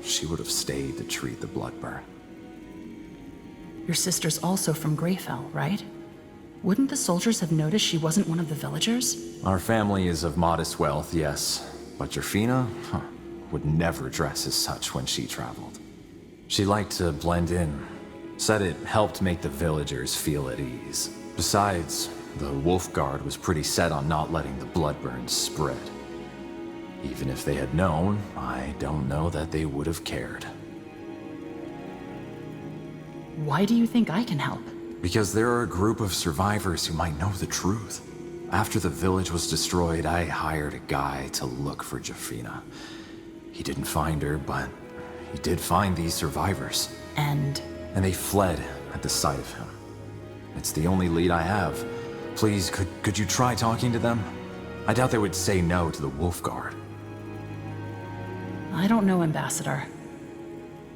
she would have stayed to treat the Bloodburn. Your sister's also from Greyfell, right? Wouldn't the soldiers have noticed she wasn't one of the villagers? Our family is of modest wealth, yes. But Jerfina would never dress as such when she traveled. She liked to blend in. Said it helped make the villagers feel at ease. Besides, The Wolfguard was pretty set on not letting the Bloodburns spread. Even if they had known, I don't know that they would have cared. Why do you think I can help? Because there are a group of survivors who might know the truth. After the village was destroyed, I hired a guy to look for Jafina. He didn't find her, but he did find these survivors. And they fled at the sight of him. It's the only lead I have. Please, could you try talking to them? I doubt they would say no to the Wolfguard. I don't know, Ambassador.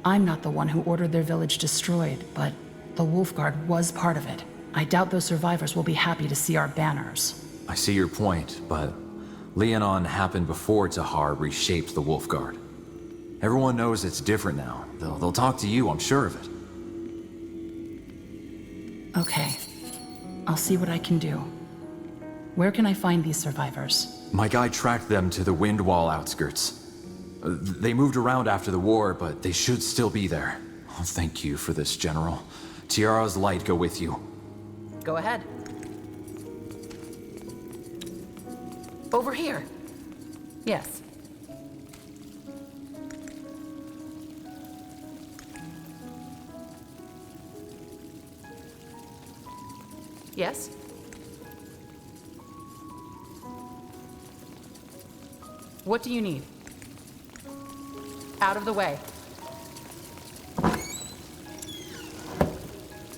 I'm not the one who ordered their village destroyed, but the Wolfguard was part of it. I doubt those survivors will be happy to see our banners. I see your point, but Leonon happened before Tahar reshaped the Wolfguard. Everyone knows it's different now. They'll talk to you, I'm sure of it. Okay. I'll see what I can do. Where can I find these survivors? My guy tracked them to the Windwall outskirts. They moved around after the war, but they should still be there. Oh, thank you for this, General. Tiara's light go with you. Go ahead. Over here. Yes. Yes? What do you need? Out of the way.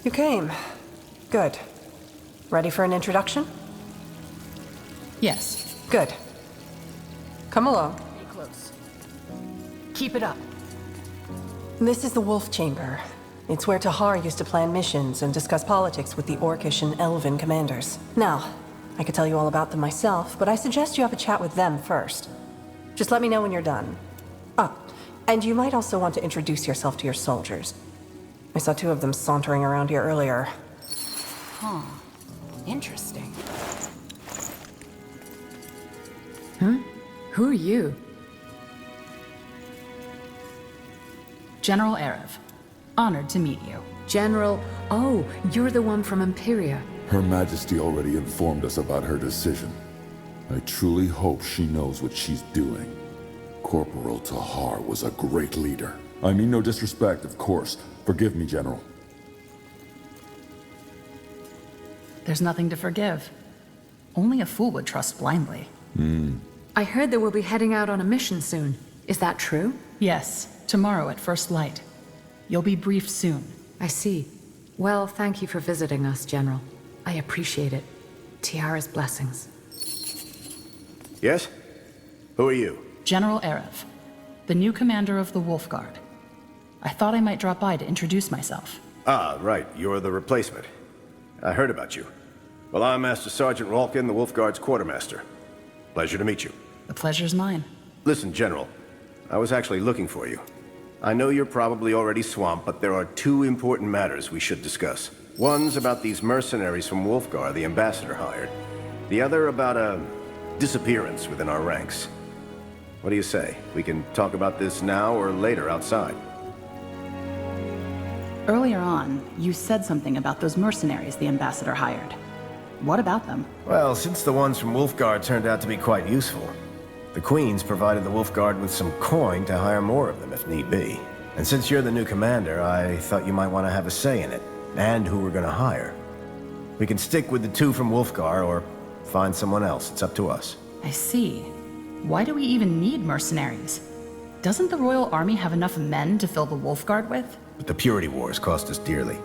You came. Good. Ready for an introduction? Yes. Good. Come along. Stay close. Keep it up. This is the Wolf Chamber. It's where Tahar used to plan missions and discuss politics with the Orcish and Elven commanders. Now, I could tell you all about them myself, but I suggest you have a chat with them first. Just let me know when you're done. Ah, and you might also want to introduce yourself to your soldiers. I saw 2 of them sauntering around here earlier. Huh. Interesting. Huh? Who are you? General Erev. Honored to meet you. General... Oh, you're the one from Imperia. Her Majesty already informed us about her decision. I truly hope she knows what she's doing. Corporal Tahar was a great leader. I mean no disrespect, of course. Forgive me, General. There's nothing to forgive. Only a fool would trust blindly. I heard that we'll be heading out on a mission soon. Is that true? Yes, tomorrow at first light. You'll be briefed soon. I see. Well, thank you for visiting us, General. I appreciate it. Tiara's blessings. Yes? Who are you? General Erev, the new commander of the Wolfguard. I thought I might drop by to introduce myself. Ah, right. You're the replacement. I heard about you. Well, I'm Master Sergeant Ralkin, the Wolfguard's quartermaster. Pleasure to meet you. The pleasure's mine. Listen, General. I was actually looking for you. I know you're probably already swamped, but there are 2 important matters we should discuss. One's about these mercenaries from Wolfguard the Ambassador hired. The other about a disappearance within our ranks. What do you say? We can talk about this now or later outside. Earlier on, you said something about those mercenaries the Ambassador hired. What about them? Well, since the ones from Wolfguard turned out to be quite useful, the Queen's provided the Wolfguard with some coin to hire more of them if need be. And since you're the new commander, I thought you might want to have a say in it, and who we're going to hire. We can stick with the 2 from Wolfguard or find someone else. It's up to us. I see. Why do we even need mercenaries? Doesn't the Royal Army have enough men to fill the Wolfguard with? But the Purity Wars cost us dearly.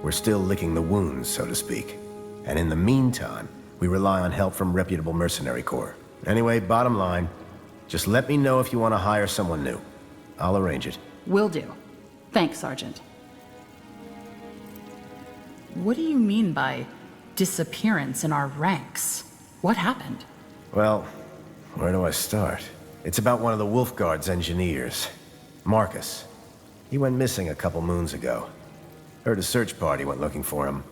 We're still licking the wounds, so to speak. And in the meantime, we rely on help from reputable mercenary corps. Anyway, bottom line, just let me know if you want to hire someone new. I'll arrange it. Will do. Thanks, Sergeant. What do you mean by disappearance in our ranks? What happened? Well, where do I start? It's about one of the Wolfguard's engineers, Marcus. He went missing a couple moons ago. Heard a search party went looking for him,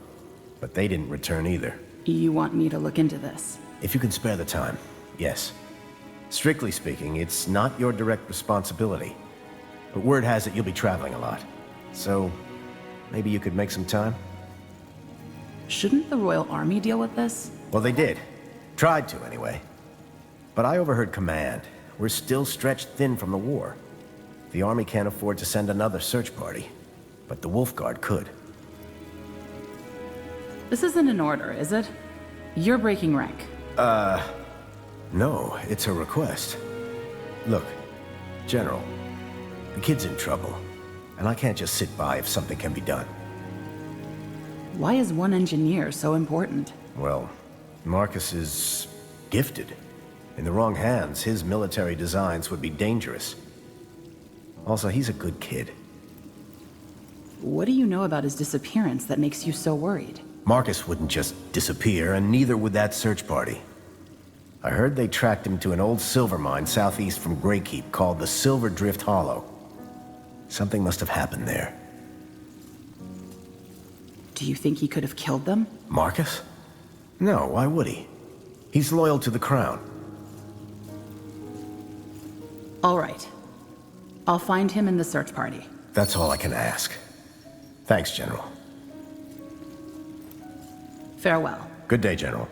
but they didn't return either. You want me to look into this? If you can spare the time, yes. Strictly speaking, it's not your direct responsibility. But word has it you'll be traveling a lot. So, maybe you could make some time? Shouldn't the Royal Army deal with this? Well, they did. Tried to, anyway. But I overheard command. We're still stretched thin from the war. The Army can't afford to send another search party. But the Wolfguard could. This isn't an order, is it? You're breaking rank. No, it's a request. Look, General, the kid's in trouble. And I can't just sit by if something can be done. Why is one engineer so important? Well, Marcus is gifted. In the wrong hands, his military designs would be dangerous. Also, he's a good kid. What do you know about his disappearance that makes you so worried? Marcus wouldn't just disappear, and neither would that search party. I heard they tracked him to an old silver mine southeast from Greykeep called the Silver Drift Hollow. Something must have happened there. Do you think he could have killed them? Marcus? No, why would he? He's loyal to the Crown. All right. I'll find him in the search party. That's all I can ask. Thanks, General. Farewell. Good day, General.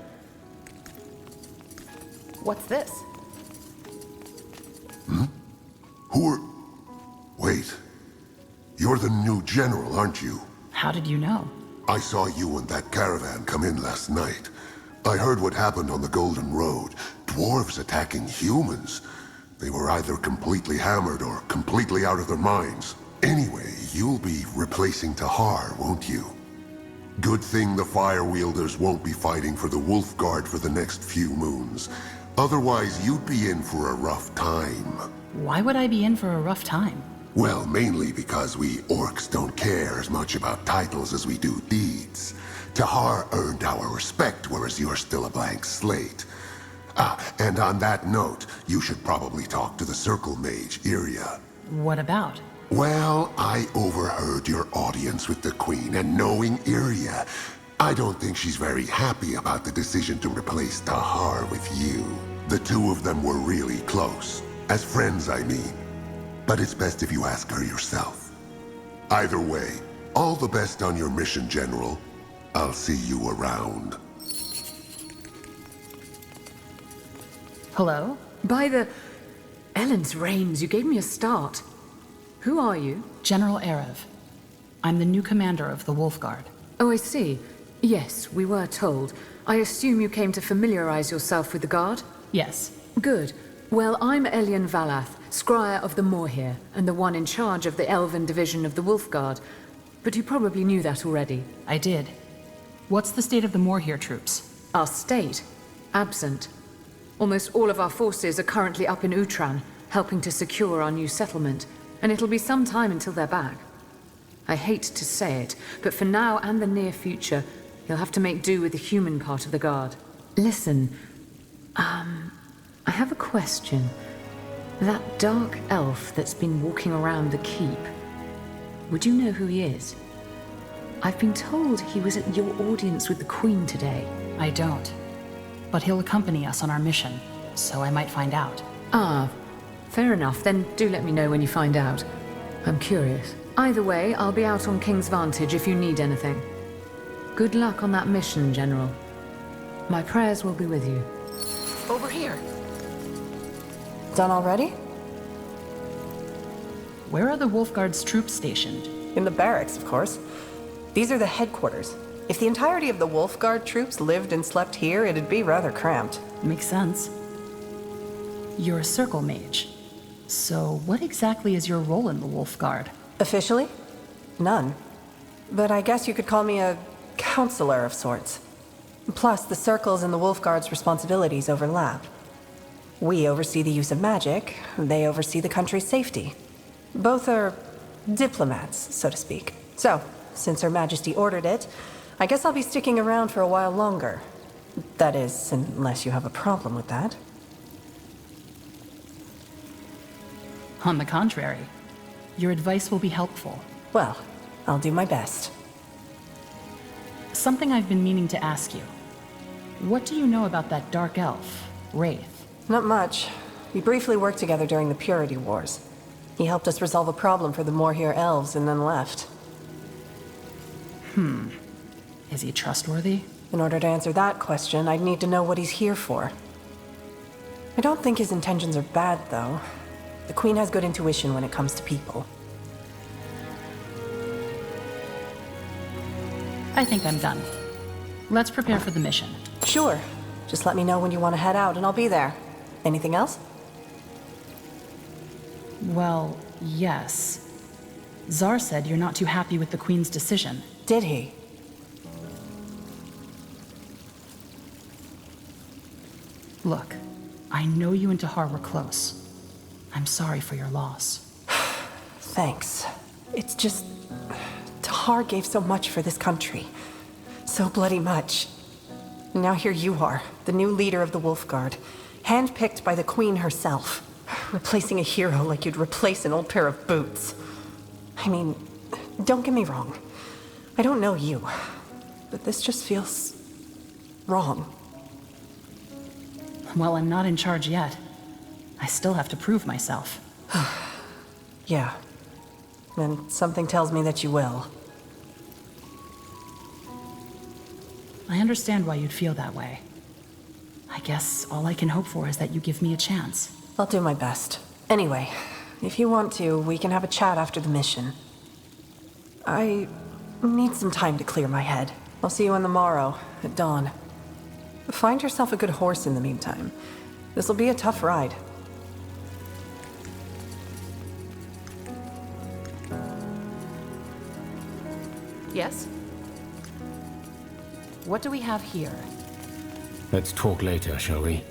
What's this? Who are... Wait. You're the new general, aren't you? How did you know? I saw you and that caravan come in last night. I heard what happened on the Golden Road. Dwarves attacking humans. They were either completely hammered or completely out of their minds. Anyway, you'll be replacing Tahar, won't you? Good thing the Fire Wielders won't be fighting for the Wolfguard for the next few moons. Otherwise, you'd be in for a rough time. Why would I be in for a rough time? Well, mainly because we orcs don't care as much about titles as we do deeds. Tahar earned our respect, whereas you're still a blank slate. And on that note, you should probably talk to the Circle Mage, Iria. What about? Well, I overheard your audience with the Queen, and knowing Iria, I don't think she's very happy about the decision to replace Tahar with you. The two of them were really close. As friends, I mean. But it's best if you ask her yourself. Either way, all the best on your mission, General. I'll see you around. Hello? By the... Ellen's reins, you gave me a start. Who are you? General Erev. I'm the new commander of the Wolfguard. Oh, I see. Yes, we were told. I assume you came to familiarize yourself with the Guard? Yes. Good. Well, I'm Elian Valath, Scryer of the Moorhere, and the one in charge of the Elven division of the Wolfguard. But you probably knew that already. I did. What's the state of the Moorhere troops? Our state? Absent. Almost all of our forces are currently up in Utran, helping to secure our new settlement, and it'll be some time until they're back. I hate to say it, but for now and the near future, you'll have to make do with the human part of the Guard. Listen, I have a question. That dark elf that's been walking around the keep, would you know who he is? I've been told he was at your audience with the Queen today. I don't. But he'll accompany us on our mission, so I might find out. Ah, fair enough. Then do let me know when you find out. I'm curious. Either way, I'll be out on King's Vantage if you need anything. Good luck on that mission, General. My prayers will be with you. Over here. Done already? Where are the Wolfguard's troops stationed? In the barracks, of course. These are the headquarters. If the entirety of the Wolfguard troops lived and slept here, it'd be rather cramped. Makes sense. You're a Circle Mage. So what exactly is your role in the Wolfguard? Officially? None. But I guess you could call me a counselor of sorts. Plus, the Circle's and the Wolfguard's responsibilities overlap. We oversee the use of magic, they oversee the country's safety. Both are diplomats, so to speak. So, since Her Majesty ordered it, I guess I'll be sticking around for a while longer. That is, unless you have a problem with that. On the contrary, your advice will be helpful. Well, I'll do my best. Something I've been meaning to ask you. What do you know about that dark elf, Wraith? Not much. We briefly worked together during the Purity Wars. He helped us resolve a problem for the Moorhere elves and then left. Is he trustworthy? In order to answer that question, I'd need to know what he's here for. I don't think his intentions are bad, though. The Queen has good intuition when it comes to people. I think I'm done. Let's prepare for the mission. Sure. Just let me know when you want to head out and I'll be there. Anything else? Well, yes. Zar said you're not too happy with the Queen's decision. Did he? Look, I know you and Tahar were close. I'm sorry for your loss. Thanks. It's just... Tahar gave so much for this country. So bloody much. And now here you are, the new leader of the Wolfguard, handpicked by the Queen herself, replacing a hero like you'd replace an old pair of boots. I mean, don't get me wrong. I don't know you, but this just feels... wrong. Well, I'm not in charge yet. I still have to prove myself. Yeah. And something tells me that you will. I understand why you'd feel that way. I guess all I can hope for is that you give me a chance. I'll do my best. Anyway, if you want to, we can have a chat after the mission. I need some time to clear my head. I'll see you on the morrow, at dawn. Find yourself a good horse in the meantime. This'll be a tough ride. Yes? What do we have here? Let's talk later, shall we?